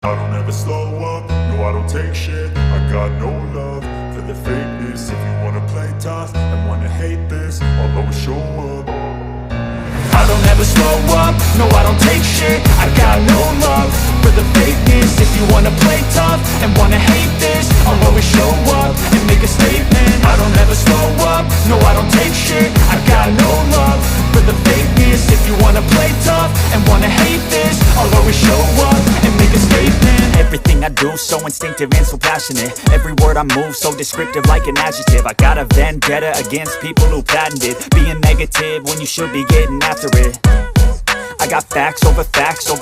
I don't ever slow up, no I don't take shit. I got no love for the fakeness. If you wanna play tough and wanna hate this, I'll always show up. I don't ever slow up, no I don't take shit. I got no love for the fakeness. If you wanna play tough and wanna hate this, I'll always show up and make a statement. I don't ever slow up, no I don't take shit. I got no love for the fakeness. If you wanna play tough and wanna hate this, I'll always show up and make a statement. Everything I do so instinctive and so passionate. Every word I move so descriptive like an adjective. I got a vendetta against people who patented being negative when you should be getting after it. I got facts over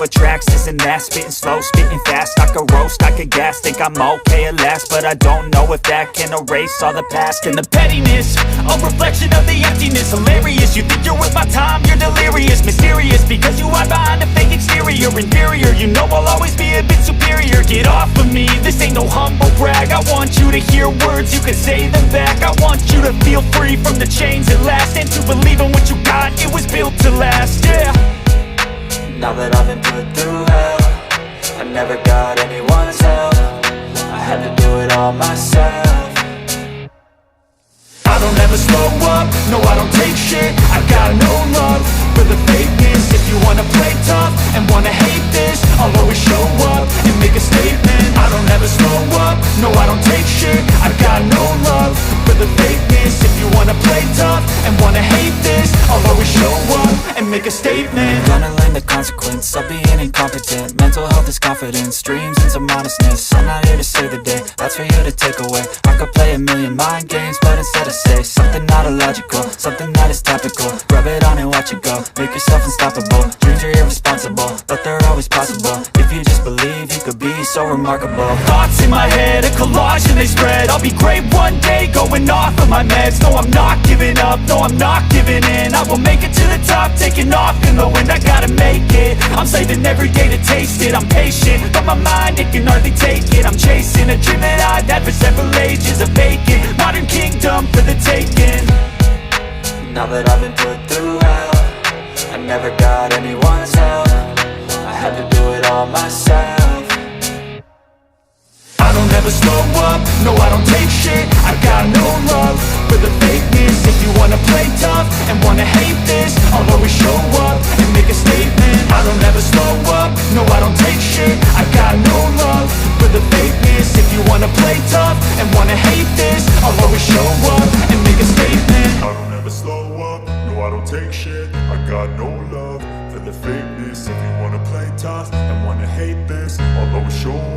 tracks, this and that. Spitting slow, spitting fast, I could roast, I could gas. Think I'm okay at last, but I don't know if that can erase all the past. And the pettiness, a reflection of the emptiness. Hilarious, you think you're worth my time, you're delirious. Mysterious, because you hide behind a fake exterior. Inferior, you know I'll always be a bit superior. Get off of me, this ain't no humble brag. I want you to hear words, you can say them back. I want you to feel free from the chains at last, and to believe in what you got, it was built to last, yeah. Now that I've been put through hell, I never got anyone's help. I had to do it all myself. I don't ever slow up, no I don't take shit. I got no love for the fakeness. If you wanna play tough and wanna hate this, I'll always show up and make a statement. I don't ever slow up, no I don't take shit. I got no love for the fakeness. If you wanna play tough and wanna hate this, I'll always show up and make a statement. Gonna learn the consequence of being incompetent. Mental health is confidence, dreams and some honestness. I'm not here to save the day, that's for you to take away. I could play a million mind games, but instead I say something not illogical, something that is topical. Rub it on and watch it go, make yourself unstoppable. Dreams are irresponsible, but they're always possible. If you just believe, you could be so remarkable. Thoughts in my head, a collage and they spread. I'll be great one day, going off of my meds. No, I'm not giving up, no, I'm not giving in. I will make it to the top, taking off in the wind. I gotta make it, I'm saving every day to taste it. I'm patient, but my mind, it can hardly take it. I'm chasing a dream that I've had for several ages. A vacant, modern kingdom for the taking. Now that I've been put through hell, I never got anyone's help. I had to do it all myself. I don't ever slow up, no I don't take shit. I got no love for the fakeness. If you wanna play tough and wanna hate this, I'll always show up and make a statement. I don't ever slow up, no I don't take shit. I got no love for the fakeness. If you wanna play tough and wanna hate this, I'll always show up and make a statement. I don't ever slow up, no I don't take shit. I got no love for the fakeness. If you wanna play tough and wanna hate this, I'll always show up